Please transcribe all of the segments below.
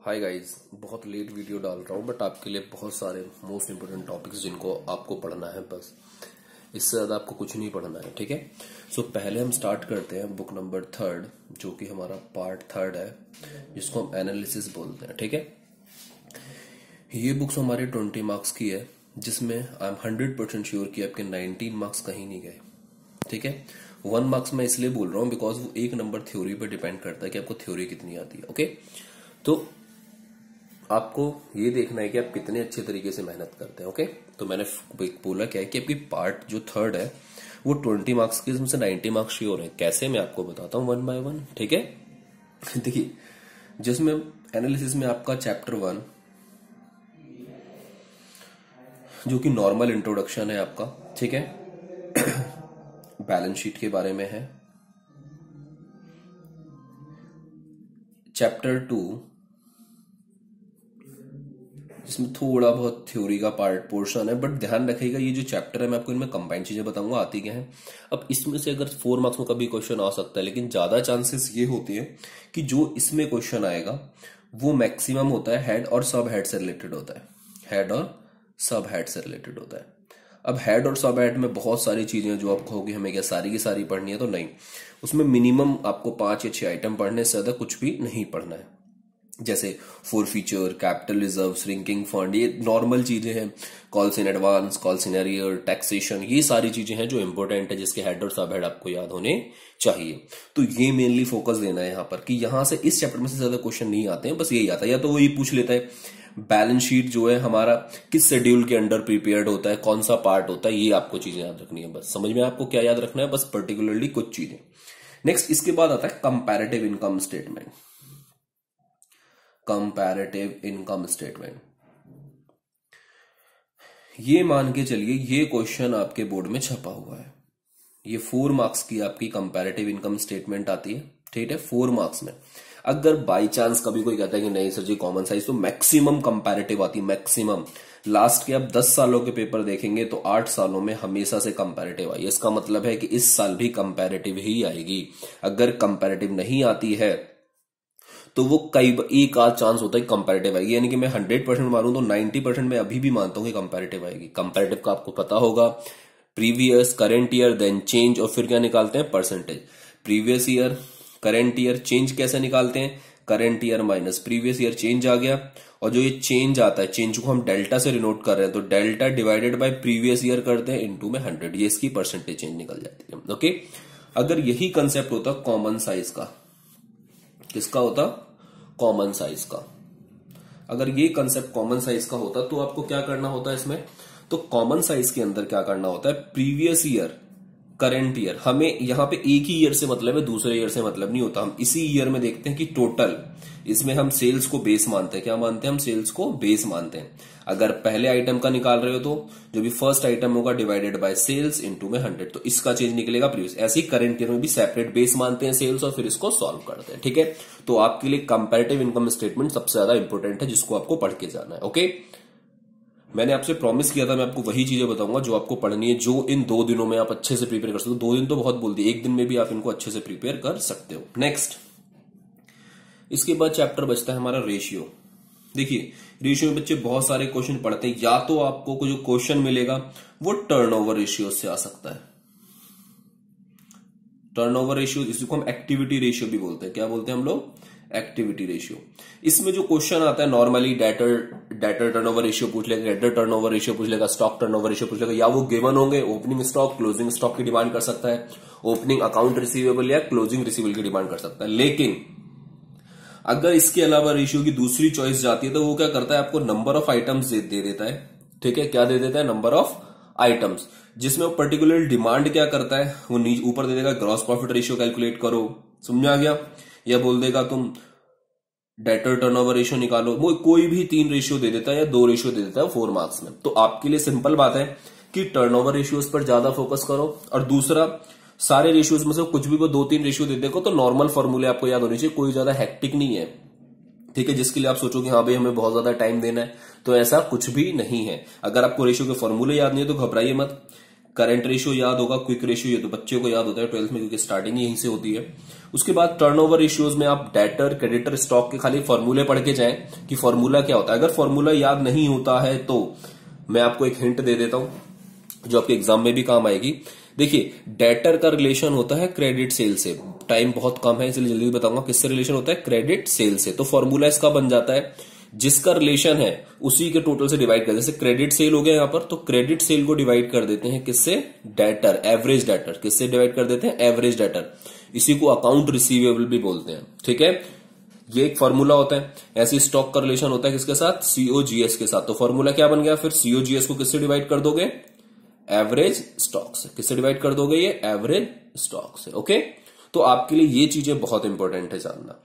Hi guys, बहुत late video डाल रहा हूँ बट आपके लिए बहुत सारे मोस्ट इंपोर्टेंट टॉपिक्स जिनको आपको पढ़ना है। बस इससे ज़्यादा आपको कुछ नहीं पढ़ना है, ठीक है। सो पहले हम स्टार्ट करते हैं बुक नंबर 3 जो कि हमारा पार्ट 3 है, जिसको हम एनालिसिस बोलते हैं, ठीक है। ये बुक्स हमारे 20 मार्क्स की है, जिसमें आई एम 100% श्योर कि आपके 19 मार्क्स कहीं नहीं गए, ठीक है। 1 मार्क्स मैं इसलिए बोल रहा हूँ बिकॉज वो एक नंबर थ्योरी पर डिपेंड करता है कि आपको थ्योरी कितनी आती है, ओके। तो आपको ये देखना है कि आप कितने अच्छे तरीके से मेहनत करते हैं, ओके। तो मैंने बोला क्या है कि आपकी पार्ट जो 3 है वो 20 मार्क्स की, इसमें से 90 मार्क्स श्योर है। कैसे, मैं आपको बताता हूँ 1 बाय 1, ठीक है। देखिए, जिसमें एनालिसिस में आपका चैप्टर 1 जो कि नॉर्मल इंट्रोडक्शन है आपका, ठीक है, बैलेंस शीट के बारे में है। चैप्टर 2 इसमें थोड़ा बहुत थ्योरी का पोर्शन है, बट ध्यान रखिएगा ये जो चैप्टर है मैं आपको इनमें कंबाइंड चीजें बताऊंगा आती क्या है। अब इसमें से अगर 4 मार्क्स में कभी क्वेश्चन आ सकता है, लेकिन ज्यादा चांसेस ये होती है कि जो इसमें क्वेश्चन आएगा वो मैक्सिमम होता है हेड और सब हेड से रिलेटेड होता है। हेड और सब हेड से रिलेटेड होता है। अब हेड और सब हेड में बहुत सारी चीजें जो आप कहोगे हमें क्या सारी की सारी पढ़नी है, तो नहीं, उसमें मिनिमम आपको 5 या 6 आइटम पढ़ने से ज्यादा कुछ भी नहीं पढ़ना है। जैसे four feature, capital reserve, shrinking fund, ये नॉर्मल चीजें हैं। Calls in advance, calls in arrear, taxation, ये सारी चीजें हैं जो इंपॉर्टेंट है, जिसके हेड और सब हेड आपको याद होने चाहिए। तो ये मेनली फोकस देना है यहाँ पर कि यहाँ से इस चैप्टर में से ज्यादा क्वेश्चन नहीं आते हैं, बस यही आता है। या तो वो ये पूछ लेता है बैलेंस शीट जो है हमारा किस शेड्यूल के अंडर प्रिपेयर्ड होता है, कौन सा पार्ट होता है, ये आपको चीजें याद रखनी है। बस समझ में आपको क्या याद रखना है, बस पर्टिकुलरली कुछ चीजें। नेक्स्ट इसके बाद आता है comparative income statement. Comparative income statement, ये मान के चलिए ये क्वेश्चन आपके बोर्ड में छपा हुआ है। ये 4 मार्क्स की आपकी कंपैरेटिव इनकम स्टेटमेंट आती है, ठीक है, 4 मार्क्स में। अगर बाई चांस कभी कोई कहता है कि नहीं सर जी कॉमन साइज, तो मैक्सिमम कंपैरेटिव आती है, मैक्सिमम। लास्ट के आप 10 सालों के पेपर देखेंगे तो 8 सालों में हमेशा से कंपैरेटिव आई। इसका मतलब है कि इस साल भी कंपैरेटिव ही आएगी। अगर कंपैरेटिव नहीं आती है तो वो एक आध चांस होता है कंपैरेटिव आएगी, यानी कि मैं 100% मानूं तो 90% में अभी भी मानता हूं कि कंपैरेटिव आएगी। कंपैरेटिव का आपको पता होगा, previous, current year, then change, और फिर क्या निकालते हैं, percentage. Previous year, current year, change कैसे निकालते हैं, current year minus previous year, change आ गया। और जो ये चेंज आता है, चेंज को हम डेल्टा से डिनोट कर रहे हैं, तो delta divided by previous year करते हैं, इनटू में 100, ये इसकी परसेंटेज चेंज निकल जाती है, ओके। अगर यही कंसेप्ट होता कॉमन साइज का, किसका होता, कॉमन साइज का, अगर ये कंसेप्ट कॉमन साइज का होता तो आपको क्या करना होता है इसमें, तो कॉमन साइज के अंदर क्या करना होता है, प्रीवियस ईयर, करंट ईयर, हमें यहां पे एक ही ईयर से मतलब है, दूसरे ईयर से मतलब नहीं होता। हम इसी ईयर में देखते हैं कि टोटल, इसमें हम सेल्स को बेस मानते हैं। क्या मानते हैं हम, सेल्स को बेस मानते हैं। अगर पहले आइटम का निकाल रहे हो तो जो भी फर्स्ट आइटम होगा डिवाइडेड बाय सेल्स इनटू में 100, तो इसका चेंज निकलेगा प्रीवियस। ऐसे ही करंट ईयर में भी सेपरेट बेस मानते हैं सेल्स और फिर इसको सॉल्व करते हैं, ठीक है। तो आपके लिए कंपैरेटिव इनकम स्टेटमेंट सबसे ज्यादा इंपॉर्टेंट है, जिसको आपको पढ़ के जाना है, ओके। मैंने आपसे प्रॉमिस किया था मैं आपको वही चीजें बताऊंगा जो आपको पढ़नी है, जो इन 2 दिनों में आप अच्छे से प्रिपेयर कर सकते हो। 2 दिन तो बहुत बोल दिए, 1 दिन में भी आप इनको अच्छे से प्रिपेयर कर सकते हो। नेक्स्ट इसके बाद चैप्टर बचता है हमारा रेशियो। देखिए, रेशियो में बच्चे बहुत सारे क्वेश्चन पढ़ते हैं, या तो आपको जो क्वेश्चन मिलेगा वो टर्नओवर रेशियो से आ सकता है। टर्नओवर रेशियो, इसको हम एक्टिविटी रेशियो भी बोलते हैं। क्या बोलते हैं हम लोग, एक्टिविटी रेशियो। इसमें जो क्वेश्चन आता है नॉर्मली डेटर टर्नओवर रेशियो पूछ लेगा, डेटर टर्नओवर रेशियो पूछ लेगा, स्टॉक टर्नओवर रेशियो पूछ लेगा, या वो गिवन होंगे ओपनिंग स्टॉक, क्लोजिंग स्टॉक की डिमांड कर सकता है, ओपनिंग अकाउंट रिसीवेबल या क्लोजिंग रिसीवेबल की डिमांड कर सकता है। लेकिन अगर इसके अलावा रेशियो की दूसरी चॉइस जाती है तो वो क्या करता है, आपको नंबर ऑफ आइटम्स दे देता है, ठीक है। क्या दे देता है, नंबर ऑफ आइटम्स, जिसमें वो पर्टिकुलर डिमांड क्या करता है, वो ऊपर दे देगा ग्रॉस प्रॉफिट रेशियो कैलकुलेट करो, समझ आ गया। या बोल देगा तुम डेटर टर्नओवर रेशियो निकालो, वो कोई भी 3 रेशियो दे देता है या 2 रेशियो दे देता है 4 मार्क्स में। तो आपके लिए सिंपल बात है कि टर्नओवर रेशियोज पर ज्यादा फोकस करो, और दूसरा सारे रेशियोज में से कुछ भी वो 2-3 रेशियो दे देखो, तो नॉर्मल फॉर्मूले आपको याद होने चाहिए, कोई ज्यादा हेक्टिक नहीं है, ठीक है, जिसके लिए आप सोचो कि हाँ भाई हमें बहुत ज्यादा टाइम देना है, तो ऐसा कुछ भी नहीं है। अगर आपको रेशियो के फॉर्मूले याद नहीं है तो घबराइए मत, करंट रेशियो याद होगा, क्विक रेशियो ये तो बच्चे को याद होता है 12th में, क्योंकि स्टार्टिंग यहीं से होती है। उसके बाद टर्नओवर रेशियोज में आप डेटर, क्रेडिटर, स्टॉक के खाली फॉर्मूले पढ़ के जाएं कि फॉर्मूला क्या होता है। अगर फॉर्मूला याद नहीं होता है तो मैं आपको एक हिंट दे देता हूं जो आपके एग्जाम में भी काम आएगी। देखिए, डेटर का रिलेशन होता है क्रेडिट सेल से। टाइम बहुत कम है इसलिए जल्दी बताऊंगा किससे रिलेशन होता है, क्रेडिट सेल से। तो फॉर्मूला इसका बन जाता है जिसका रिलेशन है उसी के टोटल से डिवाइड कर, जैसे क्रेडिट सेल हो गया यहां पर, तो क्रेडिट सेल को डिवाइड कर देते हैं किससे, डेटर, एवरेज डेटर। किससे डिवाइड कर देते हैं, एवरेज डेटर। इसी को अकाउंट रिसीवेबल भी बोलते हैं, ठीक है। ये एक फॉर्मूला होता है। ऐसे स्टॉक का रिलेशन होता है किसके साथ, सीओजीएस के साथ। तो फॉर्मूला क्या बन गया फिर, सीओजीएस को किससे डिवाइड कर दोगे, एवरेज स्टॉक से। किससे डिवाइड कर दोगे, ये एवरेज स्टॉक से। ओके, तो आपके लिए ये चीजें बहुत इंपॉर्टेंट है जानना।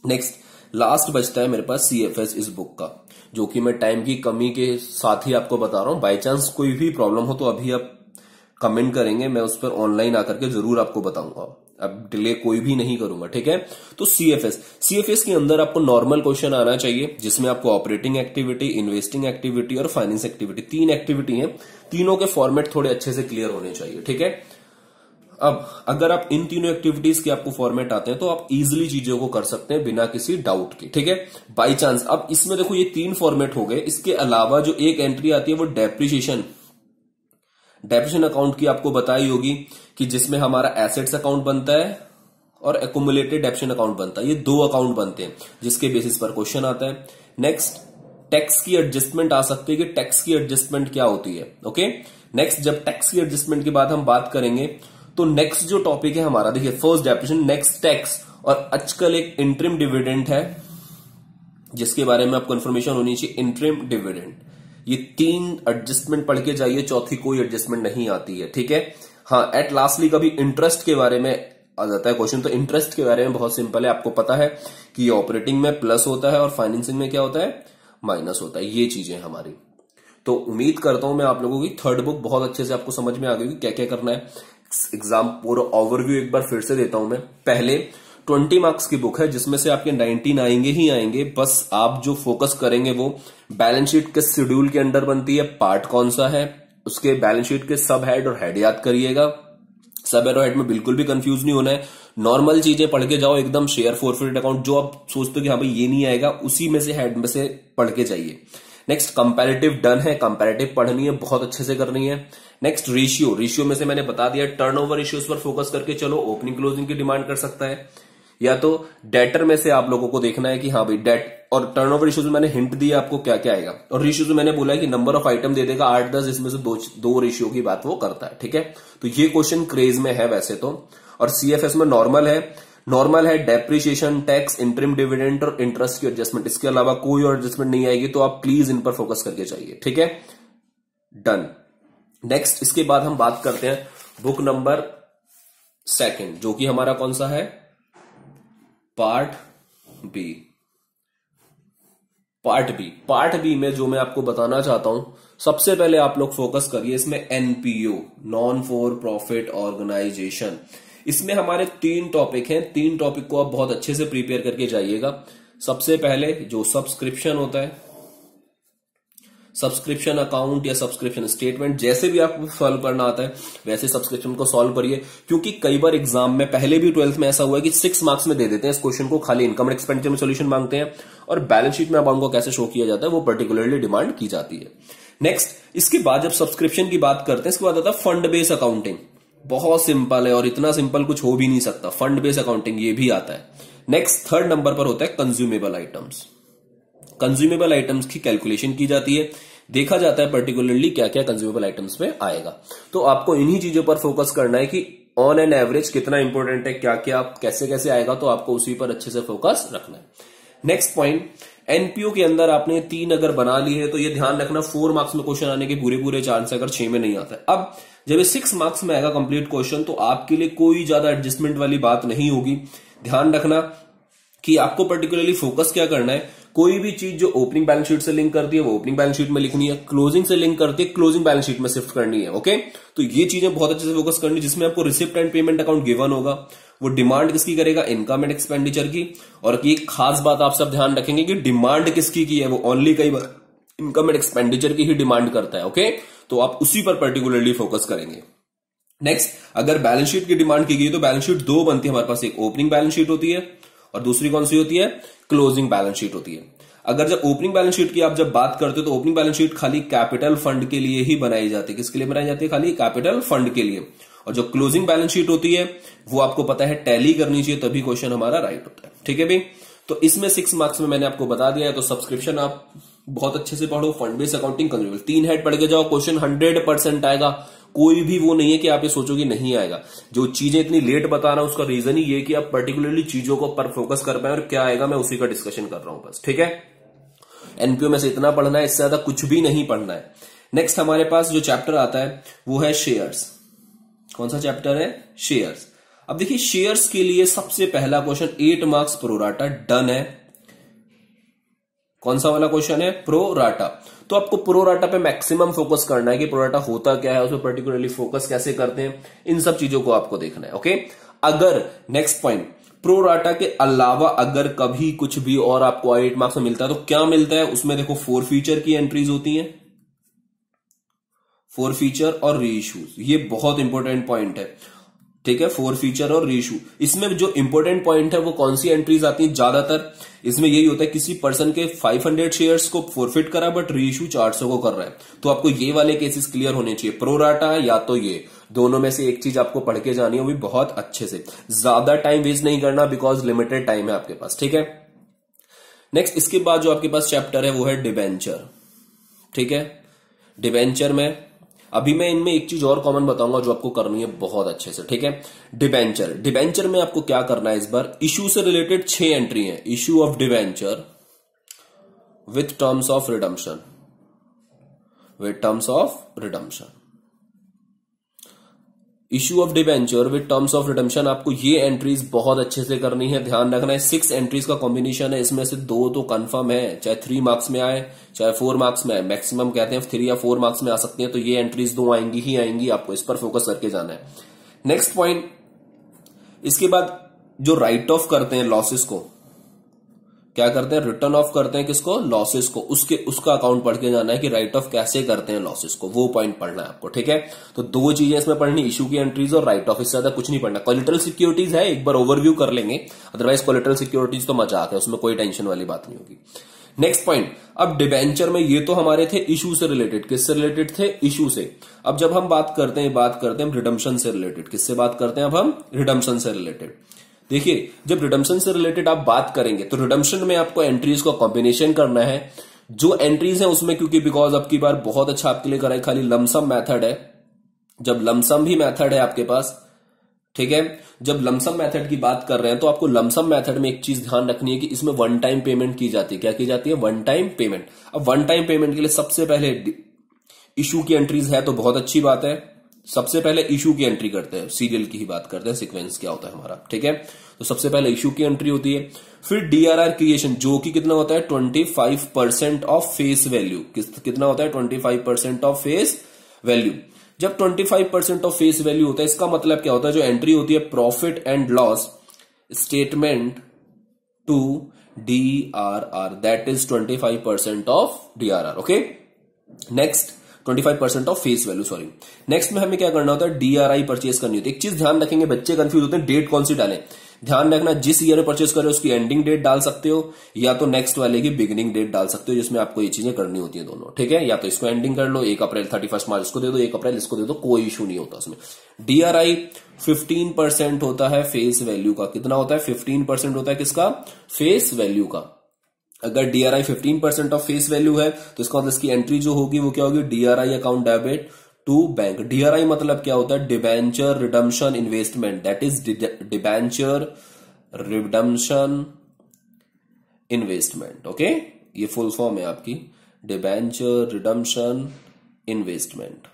नेक्स्ट, लास्ट बचता है मेरे पास सीएफएस इस बुक का, जो कि मैं टाइम की कमी के साथ ही आपको बता रहा हूं। बाय चांस कोई भी प्रॉब्लम हो तो अभी आप कमेंट करेंगे, मैं उस पर ऑनलाइन आकर के जरूर आपको बताऊंगा। अब डिले कोई भी नहीं करूंगा, ठीक है। तो सीएफएस के अंदर आपको नॉर्मल क्वेश्चन आना चाहिए, जिसमें आपको ऑपरेटिंग एक्टिविटी, इन्वेस्टिंग एक्टिविटी और फाइनेंस एक्टिविटी, 3 एक्टिविटी है। तीनों के फॉर्मेट थोड़े अच्छे से क्लियर होने चाहिए, ठीक है। अब अगर आप इन तीनों एक्टिविटीज के आपको फॉर्मेट आते हैं तो आप इजीली चीजों को कर सकते हैं बिना किसी डाउट के, ठीक है। बाई चांस अब इसमें देखो ये 3 फॉर्मेट हो गए। इसके अलावा जो एक एंट्री आती है वो डेप्रिसिएशन अकाउंट की आपको बताई होगी, कि जिसमें हमारा एसेट्स अकाउंट बनता है और एक्युमुलेटेड डेप्रिसिएशन अकाउंट बनता है। ये 2 अकाउंट बनते हैं जिसके बेसिस पर क्वेश्चन आता है। नेक्स्ट, टैक्स की एडजस्टमेंट आ सकती है कि टैक्स की एडजस्टमेंट क्या होती है। ओके, नेक्स्ट जब टैक्स की एडजस्टमेंट के बाद हम बात करेंगे तो नेक्स्ट जो टॉपिक है हमारा, देखिए फर्स्ट डेप्रिसिएशन, नेक्स्ट टैक्स, और आजकल एक इंटरिम डिविडेंड है जिसके बारे में आपको इन्फॉर्मेशन होनी चाहिए, इंटरिम डिविडेंड। ये 3 एडजस्टमेंट पढ़ के जाइए, चौथी कोई एडजस्टमेंट नहीं आती है, ठीक है। हाँ, एट लास्टली कभी इंटरेस्ट के बारे में आ जाता है क्वेश्चन, तो इंटरेस्ट के बारे में बहुत सिंपल है, आपको पता है कि ऑपरेटिंग में प्लस होता है और फाइनेंसिंग में क्या होता है, माइनस होता है। ये चीजें हमारी, तो उम्मीद करता हूं मैं आप लोगों की थर्ड बुक बहुत अच्छे से आपको समझ में आ गई क्या क्या करना है। एग्जाम पूरा ओवरव्यू एक बार फिर से देता हूं मैं। पहले 20 मार्क्स की बुक है जिसमें से आपके 19 आएंगे ही आएंगे। बस आप जो फोकस करेंगे वो बैलेंस शीट किस शेड्यूल के अंडर बनती है, पार्ट कौन सा है, उसके बैलेंस शीट के सब हेड और हेड याद करिएगा। सब हेड और हेड में बिल्कुल भी कंफ्यूज नहीं होना है। नॉर्मल चीजें पढ़ के जाओ, एकदम शेयर फॉरफिट अकाउंट जो आप सोचते हो कि हाँ भाई ये नहीं आएगा, उसी में से हेड में से पढ़ के जाइए। नेक्स्ट, कंपैरेटिव डन है, कंपैरेटिव पढ़नी है, बहुत अच्छे से करनी है। नेक्स्ट, रेशियो में से मैंने बता दिया, टर्नओवर रेशियोज पर फोकस करके चलो, ओपनिंग क्लोजिंग की डिमांड कर सकता है, या तो डेटर में से आप लोगों को देखना है कि हाँ भाई डेट और टर्नओवर रेशियोज में मैंने हिंट दिया आपको क्या क्या आएगा, और रेशियोज में मैंने बोला है कि नंबर ऑफ आइटम दे देगा 8-10, इसमें से दो रेशियो की बात वो करता है, ठीक है। तो ये क्वेश्चन क्रेज में है वैसे तो, और सीएफएस में नॉर्मल है डेप्रिसिएशन, टैक्स, इंटरिम डिविडेंड और इंटरेस्ट की एडजस्टमेंट। इसके अलावा कोई और एडजस्टमेंट नहीं आएगी, तो आप प्लीज इन पर फोकस करके जाइए, ठीक है। डन। नेक्स्ट, इसके बाद हम बात करते हैं बुक नंबर 2, जो कि हमारा कौन सा है, पार्ट बी में जो मैं आपको बताना चाहता हूं, सबसे पहले आप लोग फोकस करिए इसमें NPO, non for profit organisation. इसमें हमारे 3 टॉपिक हैं। 3 टॉपिक को आप बहुत अच्छे से प्रिपेयर करके जाइएगा। सबसे पहले जो सब्सक्रिप्शन होता है, सब्सक्रिप्शन अकाउंट या सब्सक्रिप्शन स्टेटमेंट, जैसे भी आपको सॉल्व करना आता है वैसे सब्सक्रिप्शन को सॉल्व करिए, क्योंकि कई बार एग्जाम में, पहले भी 12th में ऐसा हुआ है कि 6 मार्क्स में दे देते हैं इस क्वेश्चन को, खाली इनकम एंड एक्सपेंडिचर में सोल्यूशन मांगते हैं, और बैलेंस शीट में अमाउंट को कैसे शो किया जाता है वो पर्टिकुलरली डिमांड की जाती है। नेक्स्ट, इसके बाद जब सब्सक्रिप्शन की बात करते हैं, इसके बाद आता है फंड बेस्ड अकाउंटिंग। बहुत सिंपल है और इतना सिंपल कुछ हो भी नहीं सकता, फंड बेस्ड अकाउंटिंग ये भी आता है। नेक्स्ट, 3rd नंबर पर होता है कंज्यूमेबल आइटम्स। कंज्यूमेबल आइटम्स की कैलकुलेशन की जाती है, देखा जाता है पर्टिकुलरली क्या क्या कंज्यूमेबल आइटम्स में आएगा। तो आपको इन्हीं चीजों पर फोकस करना है कि ऑन एन एवरेज कितना इंपॉर्टेंट है, क्या क्या कैसे कैसे आएगा, तो आपको उसी पर अच्छे से फोकस रखना है। नेक्स्ट पॉइंट, एनपीओ के अंदर आपने 3 अगर बना ली है तो ये ध्यान रखना 4 मार्क्स में क्वेश्चन आने के पूरे चांस है, अगर 6 में नहीं आता है। अब जब ये 6 मार्क्स में आएगा कंप्लीट क्वेश्चन, तो आपके लिए कोई ज्यादा एडजस्टमेंट वाली बात नहीं होगी। ध्यान रखना कि आपको पर्टिकुलरली फोकस क्या करना है, कोई भी चीज जो ओपनिंग बैलेंस शीट से लिंक करती है वो ओपनिंग बैलेंस शीट में लिखनी है, क्लोजिंग से लिंक करती है क्लोजिंग बैलेंस शीट में शिफ्ट करनी है। ओके, तो ये चीजें बहुत अच्छे से फोकस करनी है। जिसमें आपको receipt and payment account given होगा, वो डिमांड किसकी करेगा, इनकम एंड एक्सपेंडिचर की। और एक खास बात आप सब ध्यान रखेंगे कि डिमांड किसकी की है, वो ओनली कई बार इनकम एंड एक्सपेंडिचर की ही डिमांड करता है। ओके, तो आप उसी पर पर्टिकुलरली फोकस करेंगे। नेक्स्ट, अगर बैलेंस शीट की डिमांड की गई तो बैलेंस शीट दो बनती है हमारे पास, एक ओपनिंग बैलेंस शीट होती है और दूसरी कौन सी होती है, क्लोजिंग बैलेंस शीट होती है। अगर जब ओपनिंग बैलेंस शीट की आप जब बात करते हो तो ओपनिंग बैलेंस शीट खाली कैपिटल फंड के लिए ही बनाई जाती है। किसके लिए बनाई जाती है, खाली कैपिटल फंड के लिए। और जो क्लोजिंग बैलेंस शीट होती है वो आपको पता है टैली करनी चाहिए, तभी क्वेश्चन हमारा राइट होता है। ठीक है भाई, तो इसमें 6 मार्क्स में मैंने आपको बता दिया है। तो सब्सक्रिप्शन आप बहुत अच्छे से पढ़ो, fund based accounting consumer 3 head पढ़ के जाओ, क्वेश्चन 100% आएगा। कोई भी वो नहीं है कि आप ये सोचोगे नहीं आएगा। जो चीजें इतनी लेट बता रहा हूं उसका रीजन ही ये कि आप पर्टिकुलरली चीजों को पर फोकस कर पाए और क्या आएगा मैं उसी का डिस्कशन कर रहा हूं बस। ठीक है, एनपीओ में से इतना पढ़ना है, इससे ज्यादा कुछ भी नहीं पढ़ना है। नेक्स्ट हमारे पास जो चैप्टर आता है वो है शेयर्स। कौन सा चैप्टर है, शेयर्स। अब देखिए शेयर्स के लिए सबसे पहला क्वेश्चन 8 मार्क्स प्रोराटा डन है। कौन सा वाला क्वेश्चन है, प्रोराटा। तो आपको प्रोराटा पे मैक्सिमम फोकस करना है कि प्रोराटा होता क्या है, उसमें पर्टिकुलरली फोकस कैसे करते हैं, इन सब चीजों को आपको देखना है। ओके, अगर नेक्स्ट पॉइंट, प्रोराटा के अलावा अगर कभी कुछ भी और आपको 8 मार्क्स में मिलता है तो क्या मिलता है, उसमें देखो 4 फीचर की एंट्रीज होती हैं, 4 फीचर और री इश्यूज, ये बहुत इंपॉर्टेंट पॉइंट है। ठीक है, 4 फीचर और री इशू। इसमें जो इंपॉर्टेंट पॉइंट है वो कौन सी एंट्रीज आती है, ज्यादातर इसमें यही होता है किसी पर्सन के 500 शेयर्स को फोरफिट करा बट री इशू 400 को कर रहा है। तो आपको ये वाले केसेस क्लियर होने चाहिए, प्रोराटा या तो ये दोनों में से एक चीज आपको पढ़ के जानी है, वो भी बहुत अच्छे से। ज्यादा टाइम वेस्ट नहीं करना बिकॉज लिमिटेड टाइम है आपके पास। ठीक है, नेक्स्ट इसके बाद जो आपके पास चैप्टर है वो है डिबेंचर। ठीक है, डिबेंचर में अभी मैं इनमें एक चीज और कॉमन बताऊंगा जो आपको करनी है बहुत अच्छे से। ठीक है, डिबेंचर, डिबेंचर में आपको क्या करना है इस बार, इशू से रिलेटेड 6 एंट्री है। Issue of debenture with terms of redemption, with terms of redemption, issue of debenture with terms of redemption, आपको ये एंट्रीज बहुत अच्छे से करनी है। ध्यान रखना है 6 एंट्रीज का कॉम्बिनेशन है, इसमें से 2 तो कंफर्म है, चाहे 3 मार्क्स में आए चाहे 4 मार्क्स में आए, मैक्सिमम कहते हैं 3 या 4 मार्क्स में आ सकती है। तो ये एंट्रीज 2 आएंगी ही आएंगी, आपको इस पर फोकस करके जाना है। नेक्स्ट पॉइंट, इसके बाद जो राइट ऑफ करते हैं लॉसेस को, क्या करते हैं, रिटर्न ऑफ करते हैं किसको, लॉसेस को, उसका अकाउंट पढ़ के जाना है कि राइट ऑफ कैसे करते हैं लॉसेस को, वो पॉइंट पढ़ना है आपको। ठीक है, तो 2 चीजें इसमें पढ़नी, इशू की एंट्रीज और राइट ऑफ, इससे ज्यादा कुछ नहीं पढ़ना। कोलेटरल सिक्योरिटीज है, एक बार ओवरव्यू कर लेंगे, अदरवाइज कोलेटरल सिक्योरिटीज तो मजाक है, उसमें कोई टेंशन वाली बात नहीं होगी। नेक्स्ट पॉइंट, अब डिबेंचर में ये तो हमारे थे इशू से रिलेटेड, किससे रिलेटेड थे, इशू से। अब जब हम बात करते हैं रिडम्पशन से रिलेटेड, किससे बात करते हैं अब हम, रिडम्पशन से रिलेटेड। देखिए जब रिडम्पशन से रिलेटेड आप बात करेंगे तो रिडम्पशन में आपको एंट्रीज का कॉम्बिनेशन करना है। जो एंट्रीज है उसमें क्योंकि बिकॉज अब की बार बहुत अच्छा आपके लिए कराई, खाली लमसम मेथड है। जब लमसम भी मेथड है आपके पास, ठीक है, जब लमसम मेथड की बात कर रहे हैं तो आपको लमसम मेथड में एक चीज ध्यान रखनी है कि इसमें 1 टाइम पेमेंट की जाती है। क्या की जाती है, 1 टाइम पेमेंट। अब 1 टाइम पेमेंट के लिए सबसे पहले इशू की एंट्रीज है तो बहुत अच्छी बात है, सबसे पहले इशू की एंट्री करते हैं, सीरियल की ही बात करते हैं, सीक्वेंस क्या होता है हमारा। ठीक है, तो सबसे पहले इशू की एंट्री होती है, फिर डीआरआर क्रिएशन जो कि कितना होता है 25% ऑफ फेस वैल्यू। कितना होता है 25% ऑफ फेस वैल्यू। जब 25% ऑफ फेस वैल्यू होता है इसका मतलब क्या होता है, जो एंट्री होती है profit and loss statement to DRR, that is 25% of DRR. Okay, next 25% of face value, sorry. Next में हमें क्या करना होता है, डीआरआई परचेज करनी होती है। एक चीज ध्यान रखेंगे, बच्चे कंफ्यूज होते हैं डेट कौन सी डालें। ध्यान रखना, जिस ईयर में परचेज कर रहे हो उसकी एंडिंग डेट डाल सकते हो या तो नेक्स्ट वाले की बिगिनिंग डेट डाल सकते हो, जिसमें आपको ये चीजें करनी होती है दोनों। ठीक है, या तो इसको एंडिंग कर लो, 1 अप्रैल 31 मार्च इसको दे दो, 1 अप्रैल इसको दे दो, कोई इशू नहीं होता उसमें। डीआरआई 15% होता है फेस वैल्यू का। कितना होता है, 15% होता है किसका, फेस वैल्यू का। अगर डीआरआई 15% ऑफ फेस वैल्यू है तो इसका मतलब इसकी एंट्री जो होगी वो क्या होगी, DRI account debit to bank. DRI मतलब क्या होता है, debenture redemption investment, that is debenture redemption investment. Okay, ये फुल फॉर्म है आपकी, डिबेंचर रिडम्पशन इन्वेस्टमेंट।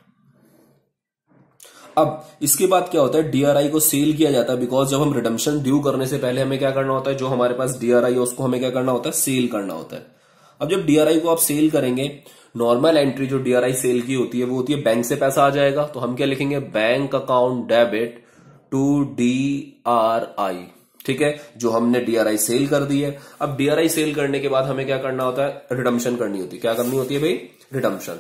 अब इसके बाद क्या होता है, डीआरआई को सेल किया जाता है, बिकॉज जब हम रिडम्पशन ड्यू करने से पहले हमें क्या करना होता है, जो हमारे पास डीआरआई है उसको हमें क्या करना होता है, सेल करना होता है। अब जब डीआरआई को आप सेल करेंगे, नॉर्मल एंट्री जो डीआरआई सेल की होती है वो होती है बैंक से पैसा आ जाएगा, तो हम क्या लिखेंगे, bank account debit to DRI. ठीक है, जो हमने डीआरआई सेल कर दी है। अब डीआरआई सेल करने के बाद हमें क्या करना होता है, रिडम्पशन करनी होती है। क्या करनी होती है भाई, रिडम्पशन।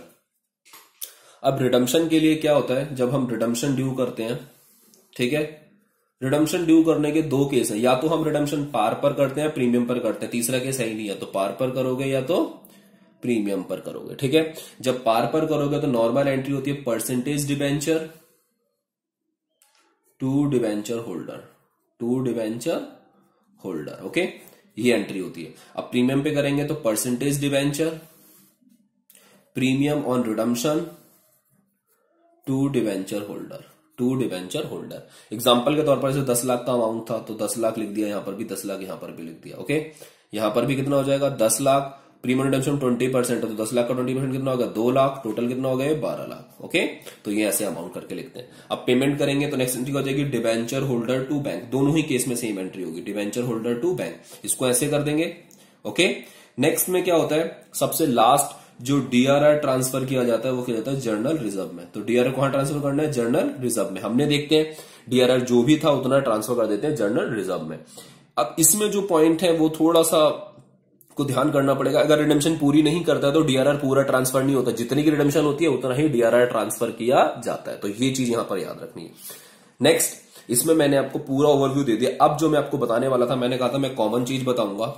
अब रिडम्पशन के लिए क्या होता है, जब हम रिडम्पशन ड्यू करते हैं, ठीक है, रिडम्पशन ड्यू करने के दो केस हैं, या तो हम रिडम्पशन पार पर करते हैं प्रीमियम पर करते हैं, तीसरा केस है ही नहीं, या तो पार पर करोगे या तो प्रीमियम पर करोगे, ठीक है। जब पार पर करोगे तो नॉर्मल एंट्री होती है percentage debenture to debenture holder, to debenture holder, okay, ये एंट्री होती है। अब प्रीमियम पे करेंगे तो percentage debenture, premium on redemption to debenture holder, to debenture holder. Example के तौर पर जैसे 10 लाख का अमाउंट था तो 10 लाख लिख दिया, यहां पर भी 10 लाख, यहां पर भी लिख दिया, ओके। यहां पर भी कितना हो जाएगा 10 लाख, प्रीमियम रिडम्पशन 20% है तो 10 लाख का 20% कितना होगा 2 लाख, टोटल कितना हो गया 12 लाख, ओके। तो ये ऐसे अमाउंट करके लिखते हैं। अब पेमेंट करेंगे तो नेक्स्ट एंट्री हो जाएगी डिबेंचर होल्डर टू बैंक, दोनों ही केस में सेम एंट्री होगी, डिबेंचर होल्डर टू बैंक, इसको ऐसे कर देंगे, ओके। नेक्स्ट में क्या होता है, सबसे लास्ट जो डीआरआर ट्रांसफर किया जाता है वो किया जाता है जर्नल रिजर्व में। तो डीआरआर कहां ट्रांसफर करना है, जर्नल रिजर्व में। हमने देखते हैं डीआरआर जो भी था उतना ट्रांसफर कर देते हैं जर्नल रिजर्व में। अब इसमें जो पॉइंट है वो थोड़ा सा को ध्यान करना पड़ेगा, अगर रिडेम्पशन पूरी नहीं करता है तो डीआरआर पूरा ट्रांसफर नहीं होता, जितनी की रिडेम्पशन होती है उतना ही डीआरआर ट्रांसफर किया जाता है, तो ये चीज यहां पर याद रखनी है। नेक्स्ट, इसमें मैंने आपको पूरा ओवरव्यू दे दिया। अब जो मैं आपको बताने वाला था, मैंने कहा था मैं कॉमन चीज बताऊंगा,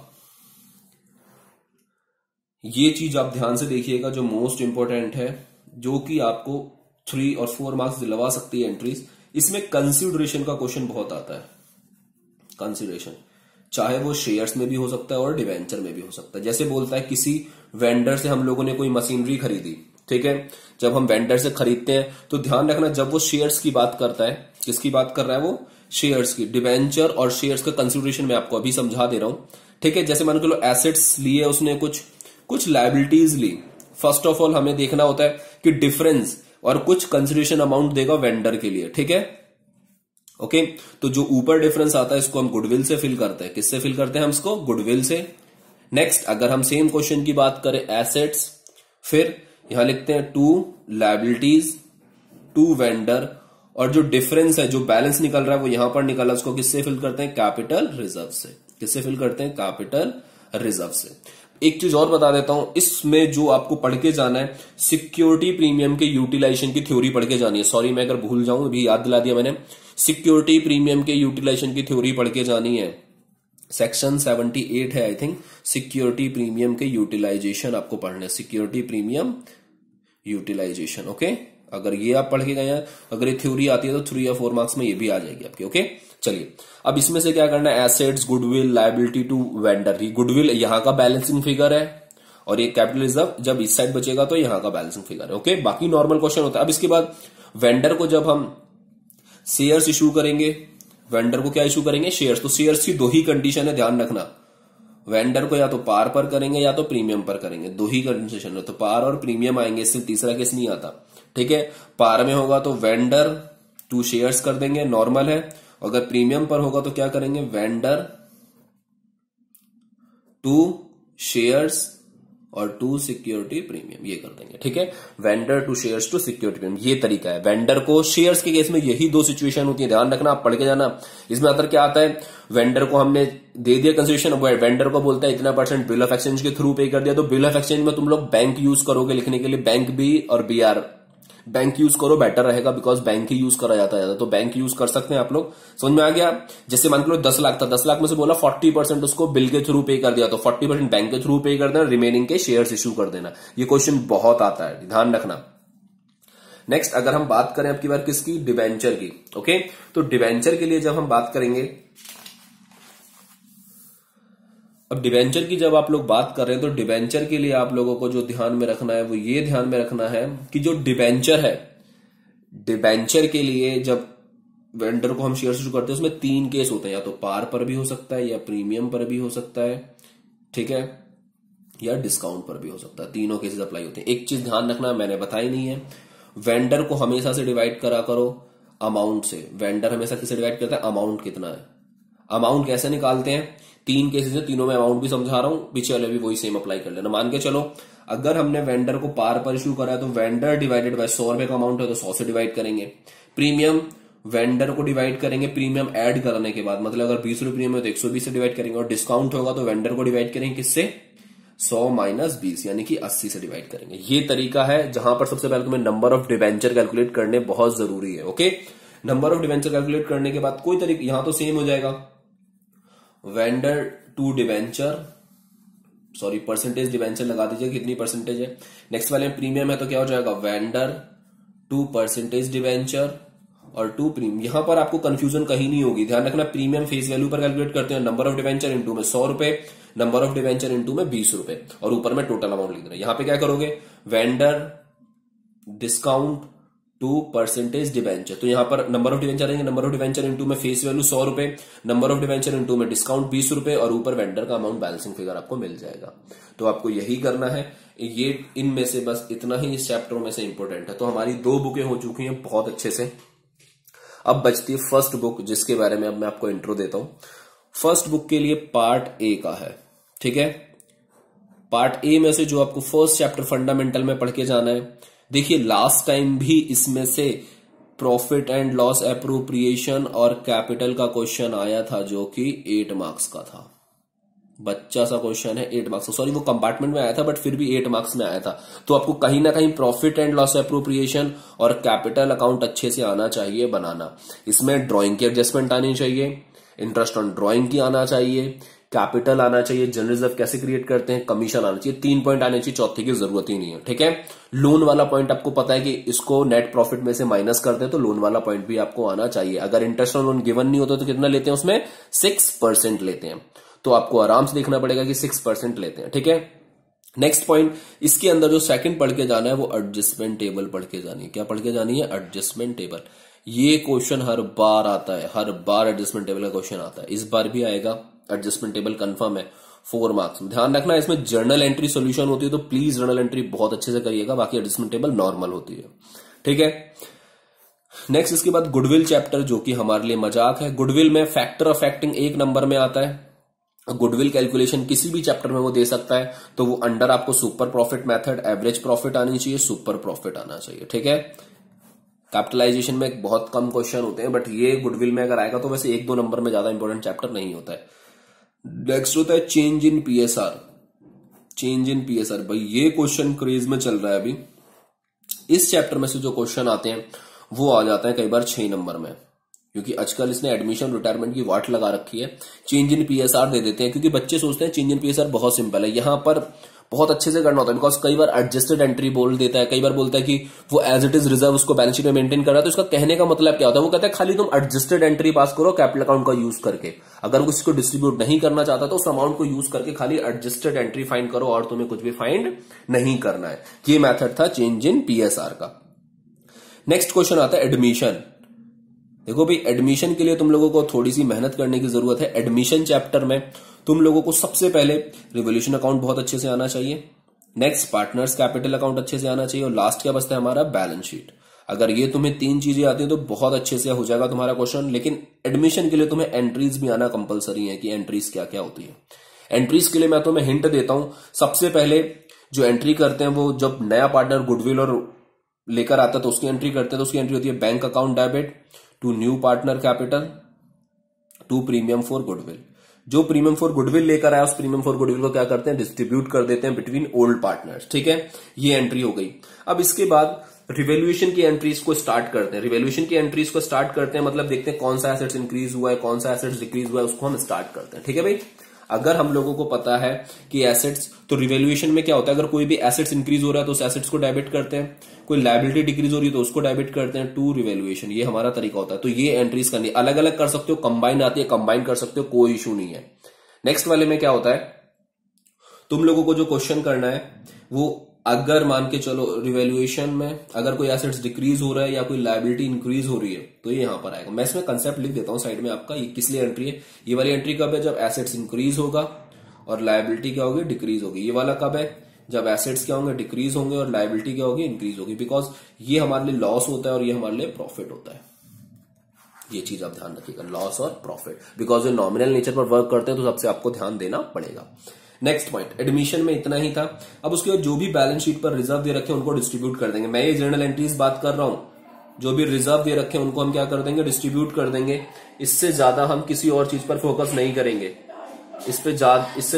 ये चीज आप ध्यान से देखिएगा जो मोस्ट इंपॉर्टेंट है, जो कि आपको 3 और 4 मार्क्स दिलवा सकती है एंट्रीज। इसमें कंसिडरेशन का क्वेश्चन बहुत आता है, कंसिडरेशन, चाहे वो शेयर्स में भी हो सकता है और डिवेंचर में भी हो सकता है। जैसे बोलता है किसी वेंडर से हम लोगों ने कोई मशीनरी खरीदी, ठीक है, जब हम वेंडर से खरीदते हैं तो ध्यान रखना जब वो शेयर्स की बात करता है, किसकी बात कर रहा है वो, शेयर्स की। डिवेंचर और शेयर्स का कंसिडरेशन मैं आपको अभी समझा दे रहा हूं, ठीक है। जैसे मान के लो एसेट्स लिए उसने, कुछ लायबिलिटीज ली, फर्स्ट ऑफ ऑल हमें देखना होता है कि डिफरेंस और कुछ कंसिडरेशन अमाउंट देगा वेंडर के लिए, ठीक है, ओके। तो जो ऊपर डिफरेंस आता है इसको हम गुडविल से फिल करते हैं, किससे फिल करते हैं हम इसको, गुडविल से। नेक्स्ट, अगर हम सेम क्वेश्चन की बात करें एसेट्स, फिर यहां लिखते हैं टू लायबिलिटीज टू वेंडर, और जो डिफरेंस है, जो बैलेंस निकल रहा है वो यहां पर निकला, उसको किससे फिल करते हैं, कैपिटल रिजर्व से। किससे फिल करते हैं, कैपिटल रिजर्व से। एक चीज और बता देता हूं, इसमें जो आपको पढ़ के जाना है, सिक्योरिटी प्रीमियम के यूटिलाइजेशन की थ्योरी पढ़ के जानी है। सॉरी मैं अगर भूल जाऊं, अभी याद दिला दिया मैंने, सिक्योरिटी प्रीमियम के यूटिलाइजेशन की थ्योरी पढ़ के जानी है। सेक्शन 78 है आई थिंक, सिक्योरिटी प्रीमियम के यूटिलाइजेशन आपको पढ़ना है, सिक्योरिटी प्रीमियम यूटिलाइजेशन, ओके। अगर ये आप पढ़ के गए हैं, अगर ये थ्योरी आती है तो 3 या 4 मार्क्स में ये भी आ जाएगी आपके, ओके। चलिए, अब इसमें से क्या करना है, assets, goodwill, liability to vendor. Goodwill यहां का बैलेंसिंग फिगर है और ये कैपिटल रिजर्व जब इस साइड बचेगा तो यहां का बैलेंसिंग फिगर है, ओके। बाकी नॉर्मल क्वेश्चन होता है। अब इसके बाद वेंडर को जब हम शेयर्स इशू करेंगे, वेंडर को क्या इशू करेंगे, शेयर्स। तो शेयर्स की 2 ही कंडीशन है, ध्यान रखना, वेंडर को या तो पार पर करेंगे या तो प्रीमियम पर करेंगे, 2 ही कंडीशन है। तो पार और प्रीमियम आएंगे, इससे तीसरा केस नहीं आता, ठीक है। पार में होगा तो वेंडर टू शेयर्स कर देंगे, नॉर्मल है। अगर प्रीमियम पर होगा तो क्या करेंगे, वेंडर टू शेयर्स और टू सिक्योरिटी प्रीमियम, ये कर देंगे, ठीक है। Vendor to shares to security premium, ये तरीका है। वेंडर को शेयर्स के केस में यही 2 सिचुएशन होती है, ध्यान रखना, आप पढ़ के जाना। इसमें अंदर क्या आता है, वेंडर को हमने दे दिया कंसिडरेशन, वेंडर को बोलता है इतना % बिल ऑफ एक्सचेंज के थ्रू पे कर दिया, तो बिल ऑफ एक्सचेंज में तुम लोग बैंक यूज करोगे लिखने के लिए, बैंक बी और BR, बैंक यूज करो बेटर रहेगा, बिकॉज बैंक ही यूज करा जाता है, तो बैंक यूज कर सकते हैं आप लोग। समझ में आ गया। जैसे मान लो 10 लाख था, 10 लाख में से बोला 40% उसको बिल के थ्रू पे कर दिया, तो 40% बैंक के थ्रू पे कर देना, रिमेनिंग के शेयर्स इश्यू कर देना। ये क्वेश्चन बहुत आता है, ध्यान रखना। नेक्स्ट, अगर हम बात करें अब की बार किसकी, डिबेंचर की, ओके। तो डिबेंचर के लिए जब हम बात करेंगे, अब डिबेंचर की जब आप लोग बात कर रहे हैं तो डिबेंचर के लिए आप लोगों को जो ध्यान में रखना है वो ये ध्यान में रखना है कि जो डिबेंचर है, डिबेंचर के लिए जब वेंडर को हम शेयर इशू करते हैं उसमें 3 केस होते हैं, या तो पार पर भी हो सकता है, या प्रीमियम पर भी हो सकता है, ठीक है, या डिस्काउंट पर भी हो सकता है। तीनों केसेस अप्लाई होते हैं। एक चीज ध्यान रखना, मैंने बताई नहीं है, वेंडर को हमेशा से डिवाइड करा करो अमाउंट से। वेंडर हमेशा किससे डिवाइड करता है, अमाउंट कितना है। अमाउंट कैसे निकालते हैं, 3 केसेस है, तीनों में अमाउंट भी समझा रहा हूं, पीछे वाले भी वही सेम अप्लाई कर लेना। मान के चलो अगर हमने वेंडर को पार पर इशू करा है तो वेंडर डिवाइडेड बाय 100 रुपए का अमाउंट है तो 100 से डिवाइड करेंगे। प्रीमियम, वेंडर को डिवाइड करेंगे प्रीमियम ऐड करने के बाद, मतलब अगर 20 रुपये प्रीमियम है तो 120 से डिवाइड करेंगे। और डिस्काउंट होगा तो वेंडर को डिवाइड करेंगे किससे, 100 माइनस 20 यानी कि 80 से डिवाइड करेंगे। ये तरीका है जहां पर सबसे पहले तुम्हें नंबर ऑफ डिवेंचर कैलकुलेट करने बहुत जरूरी है। Okay, number of debenture calculate करने के बाद कोई तरीका यहां तो सेम हो जाएगा, vendor to debenture, sorry percentage debenture लगा दीजिए कितनी परसेंटेज है। नेक्स्ट वाले में प्रीमियम है तो क्या हो जाएगा, वेंडर टू परसेंटेज डिवेंचर और टू प्रीमियम। यहां पर आपको कंफ्यूजन कहीं नहीं होगी, ध्यान रखना प्रीमियम फेस वैल्यू पर कैलकुलेट करते हैं, नंबर ऑफ डिवेंचर इनटू में 100 रुपए, नंबर ऑफ डिवेंचर इनटू में 20 रुपए और ऊपर में टोटल अमाउंट लिख देना। यहां पे क्या करोगे, vendor discount to percentage debenture, तो यहां पर नंबर ऑफ डिवेंचर आएंगे, नंबर ऑफ डिवेंचर इनटू में फेस वैल्यू 100 रुपए, नंबर ऑफ डिवेंचर इनटू में डिस्काउंट 20 रुपए और ऊपर वेंडर का अमाउंट बैलेंसिंग फिगर आपको मिल जाएगा। तो आपको यही करना है, ये इनमें से बस इतना ही इस चैप्टरों में से इंपॉर्टेंट है। तो हमारी 2 बुकें हो चुकी हैं बहुत अच्छे से। अब बचती है फर्स्ट बुक, जिसके बारे में अब मैं आपको इंट्रो देता हूं। फर्स्ट बुक के लिए पार्ट ए का है, ठीक है। पार्ट ए में से जो आपको फर्स्ट चैप्टर फंडामेंटल में पढ़ के जाना है, देखिए लास्ट टाइम भी इसमें से प्रॉफिट एंड लॉस एप्रोप्रिएशन और कैपिटल का क्वेश्चन आया था जो कि 8 मार्क्स का था। बच्चा सा क्वेश्चन है 8 मार्क्स, सॉरी वो कंपार्टमेंट में आया था बट फिर भी 8 मार्क्स में आया था। तो आपको कहीं ना कहीं प्रॉफिट एंड लॉस एप्रोप्रिएशन और कैपिटल अकाउंट अच्छे से आना चाहिए बनाना। इसमें ड्राइंग की एडजस्टमेंट आनी चाहिए, इंटरेस्ट ऑन ड्राइंग की आना चाहिए, कैपिटल आना चाहिए, जनरल रिजर्व कैसे क्रिएट करते हैं, कमीशन आना चाहिए। 3 पॉइंट आने चाहिए, चौथे की जरूरत ही नहीं है, ठीक है। लोन वाला पॉइंट आपको पता है कि इसको नेट प्रॉफिट में से माइनस करते हैं, तो लोन वाला पॉइंट भी आपको आना चाहिए। अगर इंटरेस्ट ऑन लोन गिवन नहीं होता तो कितना लेते हैं, उसमें 6% लेते हैं। तो आपको आराम से देखना पड़ेगा कि 6% लेते हैं, ठीक है। नेक्स्ट पॉइंट, इसके अंदर जो सेकंड पढ़ के जाना है वो एडजस्टमेंट टेबल पढ़ के जानी है। क्या पढ़ के जानी है, एडजस्टमेंट टेबल। ये क्वेश्चन हर बार आता है, हर बार एडजस्टमेंट टेबल का क्वेश्चन आता है, इस बार भी आएगा। एडजस्टमेंट टेबल कंफर्म है 4 मार्क्स में। ध्यान रखना इसमें जर्नल एंट्री सॉल्यूशन होती है, तो प्लीज जर्नल एंट्री बहुत अच्छे से करिएगा, बाकी एडजस्टमेंट टेबल नॉर्मल होती है, ठीक है। नेक्स्ट इसके बाद गुडविल चैप्टर, जो कि हमारे लिए मजाक है। गुडविल में फैक्टर ऑफ एक्टिंग 1 नंबर में आता है। गुडविल कैलकुलेशन किसी भी चैप्टर में वो दे सकता है, तो वो अंडर आपको super profit method, average profit आनी चाहिए, सुपर प्रॉफिट आना चाहिए, ठीक है। कैपिटलाइजेशन में बहुत कम क्वेश्चन होते हैं, बट ये गुडविल में अगर आएगा तो वैसे 1-2 नंबर में ज्यादा इंपॉर्टेंट चैप्टर नहीं होता है। नेक्स्ट होता है change in PSR. Change in PSR, भाई ये क्वेश्चन क्रेज में चल रहा है अभी। इस चैप्टर में से जो क्वेश्चन आते हैं वो आ जाते हैं कई बार 6 नंबर में, क्योंकि आजकल इसने एडमिशन रिटायरमेंट की वाट लगा रखी है। चेंज इन पीएसआर दे देते हैं, क्योंकि बच्चे सोचते हैं चेंज इन पीएसआर बहुत सिंपल है, यहां पर बहुत अच्छे से करना होता है। बिकॉज कई बार एडजस्टेड एंट्री बोल देता है, कई बार बोलता है कि वो एज इट इज रिजर्व उसको बैलेंस शीट में मेंटेन कर रहा है। तो इसका कहने का मतलब क्या होता है, वो कहता है खाली तुम एडजस्टेड एंट्री पास करो कैपिटल अकाउंट का यूज करके। अगर वो किसी को डिस्ट्रीब्यूट नहीं करना चाहता तो उस अमाउंट को यूज करके खाली एडजस्टेड एंट्री फाइंड करो और तुम्हें कुछ भी फाइंड नहीं करना है। ये मेथड था चेंज इन पीएसआर का। नेक्स्ट क्वेश्चन आता है एडमिशन। देखो भाई, एडमिशन के लिए तुम लोगों को थोड़ी सी मेहनत करने की जरूरत है। एडमिशन चैप्टर में तुम लोगों को सबसे पहले रिवोल्यूशन अकाउंट बहुत अच्छे से आना चाहिए, नेक्स्ट पार्टनर्स कैपिटल अकाउंट अच्छे से आना चाहिए, और लास्ट क्या बचता है हमारा, बैलेंस शीट। अगर ये तुम्हें 3 चीजें आती हैं तो बहुत अच्छे से हो जाएगा तुम्हारा क्वेश्चन। लेकिन एडमिशन के लिए तुम्हें एंट्रीज भी आना कंपलसरी है, कि एंट्रीज क्या क्या होती है। एंट्रीज के लिए मैं तुम्हें हिंट देता हूं। सबसे पहले जो एंट्री करते हैं वो जब नया पार्टनर गुडविल और लेकर आता है तो उसकी एंट्री करते हैं, तो उसकी एंट्री होती है bank account debit to new partner capital to premium for goodwill. जो प्रीमियम फॉर गुडविल लेकर आया उस प्रीमियम फॉर गुडविल को क्या करते हैं, डिस्ट्रीब्यूट कर देते हैं बिटवीन ओल्ड पार्टनर्स, ठीक है। ये एंट्री हो गई। अब इसके बाद रिवैल्यूएशन की एंट्रीज को स्टार्ट करते हैं। रिवैल्यूएशन की एंट्रीज को स्टार्ट करते हैं मतलब देखते हैं कौन सा एसेट्स इंक्रीज हुआ है, कौन सा एसेट्स डिक्रीज हुआ है, उसको हम स्टार्ट करते हैं, ठीक है भाई। अगर हम लोगों को पता है कि एसेट्स, तो रिवैल्यूएशन में क्या होता है, अगर कोई भी एसेट्स इंक्रीज हो रहा है तो उस एसेट्स को डेबिट करते हैं, कोई लायबिलिटी डिक्रीज हो रही है तो उसको डेबिट करते हैं, टू रिवैल्यूएशन। ये हमारा तरीका होता है। तो ये एंट्रीज करनी अलग अलग कर सकते हो, कंबाइन आती है कंबाइन कर सकते हो, कोई इशू नहीं है। नेक्स्ट वाले में क्या होता है, तुम लोगों को जो क्वेश्चन करना है वो, अगर मान के चलो रिवैल्यूएशन में अगर कोई एसेट्स डिक्रीज हो रहा है या कोई लायबिलिटी इंक्रीज हो रही है तो ये यहां पर आएगा। मैं इसमें कंसेप्ट लिख देता हूं साइड में आपका, ये किस लिए एंट्री है। ये वाली एंट्री कब है, जब एसेट्स इंक्रीज होगा और लायबिलिटी क्या होगी, डिक्रीज होगी। ये वाला कब है, जब एसेट्स क्या होंगे, डिक्रीज होंगे और लायबिलिटी क्या होगी, इंक्रीज होगी। बिकॉज ये हमारे लिए लॉस होता है और ये हमारे लिए प्रॉफिट होता है। ये चीज आप ध्यान रखिएगा, लॉस और प्रॉफिट, बिकॉज ये नॉमिनल नेचर पर वर्क करते हैं तो सबसे आपको ध्यान देना पड़ेगा। नेक्स्ट पॉइंट, एडमिशन में इतना ही था। अब उसके बाद जो भी बैलेंस शीट पर रिजर्व दे रखे हैं उनको डिस्ट्रीब्यूट कर देंगे। मैं ये जर्नल एंट्रीज बात कर रहा हूं, जो भी रिजर्व दे रखे हैं उनको हम क्या कर देंगे, डिस्ट्रीब्यूट कर देंगे। इससे ज्यादा हम किसी और चीज पर फोकस नहीं करेंगे, इससे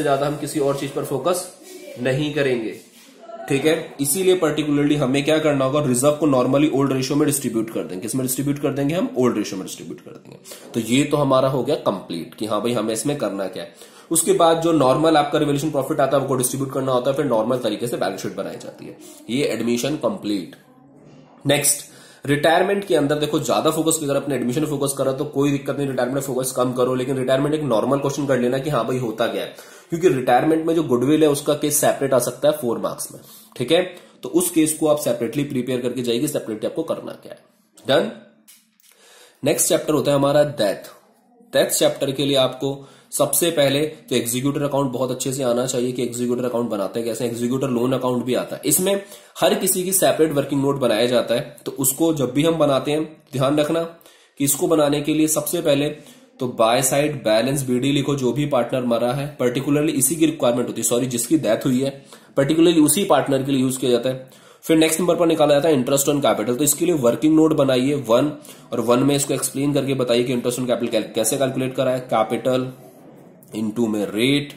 ज्यादा हम किसी और चीज पर फोकस नहीं करेंगे, ठीक है। इसीलिए पर्टिकुलरली हमें क्या करना होगा, रिजर्व को नॉर्मली ओल्ड रेशियो में डिस्ट्रीब्यूट कर देंगे। किसमें डिस्ट्रीब्यूट कर देंगे हम, ओल्ड रेशियो में डिस्ट्रीब्यूट कर देंगे। तो ये तो हमारा हो गया कंप्लीट कि हाँ भाई हमें इसमें करना क्या है। उसके बाद जो नॉर्मल आपका रिवोल्यूशन प्रॉफिट आता है वो डिस्ट्रीब्यूट करना होता है, फिर नॉर्मल तरीके से बैलेंस शीट बनाई जाती है। ये एडमिशन कंप्लीट। नेक्स्ट, रिटायरमेंट के अंदर देखो ज्यादा फोकस अगर अपने एडमिशन फोकस करा तो कोई दिक्कत नहीं, रिटायरमेंट में फोकस कम करो, लेकिन रिटायरमेंट एक नॉर्मल क्वेश्चन कर लेना कि हाँ भाई होता क्या है, क्योंकि रिटायरमेंट में जो गुडविल है उसका केस सेपरेट आ सकता है 4 मार्क्स में, ठीक है। तो उस केस को आप सेपरेटली प्रिपेयर करके जाइए, सेपरेटली आपको करना क्या है। डन। नेक्स्ट चैप्टर होता है हमारा डेथ। डेथ चैप्टर के लिए आपको सबसे पहले तो एग्जीक्यूटर अकाउंट बहुत अच्छे से आना चाहिए कि एग्जीक्यूटर अकाउंट बनाते हैं कैसे। एग्जीक्यूटर लोन अकाउंट भी आता है, इसमें हर किसी की सेपरेट वर्किंग नोट बनाया जाता है। तो उसको जब भी हम बनाते हैं ध्यान रखना कि इसको बनाने के लिए सबसे पहले तो बाय साइड बैलेंस बीडी लिखो, जो भी पार्टनर मरा है पर्टिकुलरली इसी की रिक्वायरमेंट होती है, सॉरी जिसकी डेथ हुई है पर्टिकुलरली उसी पार्टनर के लिए यूज किया जाता है। फिर नेक्स्ट नंबर पर निकाला जाता है इंटरेस्ट ऑन कैपिटल। तो इसके लिए वर्किंग नोट बनाइए 1 और 1 में इसको एक्सप्लेन करके बताइए कि इंटरेस्ट ऑन कैपिटल कैसे कैलकुलेट करा है। कैपिटल इनटू में रेट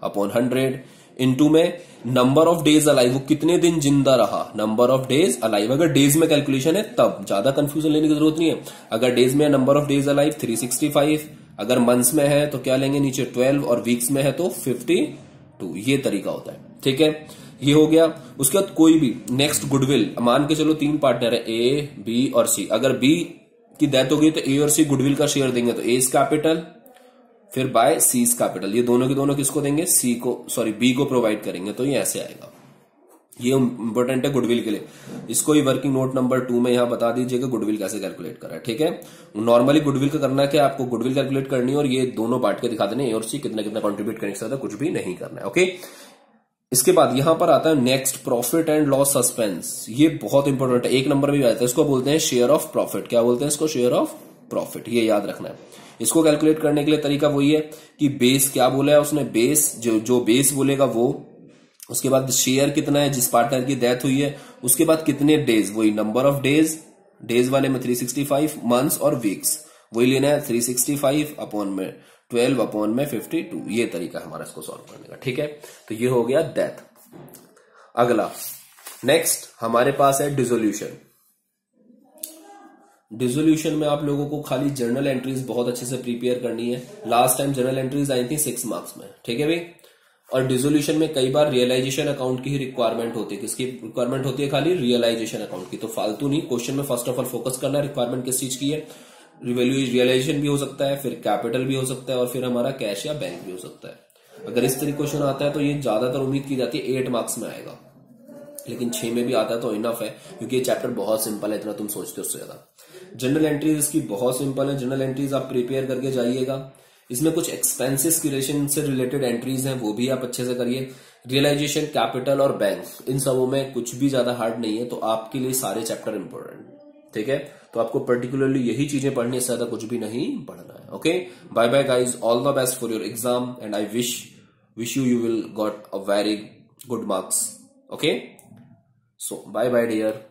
अपॉन 100 इनटू में नंबर ऑफ डेज अलाइव, वो कितने दिन जिंदा रहा, नंबर ऑफ डेज अलाइव। अगर डेज में कैलकुलेशन है तब ज्यादा कंफ्यूजन लेने की जरूरत नहीं है। अगर डेज में नंबर ऑफ डेज अलाइव 365, अगर मंथ्स में है तो क्या लेंगे नीचे 12 और वीक्स में है तो 52। ये तरीका होता है, ठीक है। ये हो गया। उसके बाद कोई भी नेक्स्ट गुडविल, मान के चलो 3 पार्टनर है ए बी और सी, अगर बी की डेथ हो गई तो ए और सी गुडविल का शेयर देंगे, तो एज कैपिटल फिर बाय सीज कैपिटल, ये दोनों के दोनों किसको देंगे, सी को, सॉरी बी को प्रोवाइड करेंगे। तो ये ऐसे आएगा, ये इंपॉर्टेंट है गुडविल के लिए। इसको ही वर्किंग नोट नंबर 2 में यहां बता दीजिएगा गुडविल कैसे कैलकुलेट करा है, ठीक है। नॉर्मली गुडविल का करना क्या, आपको गुडविल कैलकुलेट करनी है और ये दोनों बांट के दिखा देने, ए और सी कितना कितना कॉन्ट्रीब्यूट करने से कुछ भी नहीं करना है, ओके। इसके बाद यहां पर आता है next profit and loss suspense. ये बहुत इंपॉर्टेंट है, 1 नंबर भी आता है। इसको बोलते हैं शेयर ऑफ प्रॉफिट। क्या बोलते हैं इसको, शेयर ऑफ प्रॉफिट। ये याद रखना है। इसको कैलकुलेट करने के लिए तरीका वही है कि बेस क्या बोला है उसने, बेस जो बेस बोलेगा वो, उसके बाद शेयर कितना है जिस पार्टनर की डेथ हुई है, उसके बाद कितने डेज, वही नंबर ऑफ डेज, डेज वाले में 365, मंथ्स और वीक्स वही लेना है 365 अपॉन में 12 अपॉन में 52। ये तरीका है हमारा इसको सॉल्व करने का, ठीक है। तो ये हो गया डेथ। अगला नेक्स्ट हमारे पास है डिसोल्यूशन। डिसोल्यूशन में आप लोगों को खाली जर्नल एंट्रीज बहुत अच्छे से प्रिपेयर करनी है। लास्ट टाइम जर्नल एंट्रीज आई थी 6 मार्क्स में, ठीक है भाई। और डिसोल्यूशन में कई बार रियलाइजेशन अकाउंट की ही रिक्वायरमेंट होती है। किसकी रिक्वायरमेंट होती है, खाली रियलाइजेशन अकाउंट की। तो फालतू नहीं, क्वेश्चन में फर्स्ट ऑफ ऑल फोकस करना है रिक्वायरमेंट किस चीज की है। रियलाइजेशन भी हो सकता है, फिर कैपिटल भी हो सकता है और फिर हमारा कैश या बैंक भी हो सकता है। अगर इस तरीके क्वेश्चन आता है तो ये ज्यादातर उम्मीद की जाती है 8 मार्क्स में आएगा, लेकिन 6 में भी आता है तो इनफ है, क्योंकि ये चैप्टर बहुत सिंपल है, इतना तुम सोचते हो उससे ज्यादा। जनरल एंट्रीज इसकी बहुत सिंपल है, जनरल एंट्रीज आप प्रिपेयर करके जाइएगा। इसमें कुछ एक्सपेंसेस की रिलेशन से रिलेटेड एंट्रीज हैं, वो भी आप अच्छे से करिए। रियलाइजेशन, कैपिटल और बैंक, इन सबों में कुछ भी ज्यादा हार्ड नहीं है, तो आपके लिए सारे चैप्टर इंपॉर्टेंट, ठीक है। तो आपको पर्टिकुलरली यही चीजें पढ़नी है, ज्यादा कुछ भी नहीं पढ़ना है, okay. Bye bye guys, all the best for your exam and I wish you will got a very good marks, okay. So bye bye dear.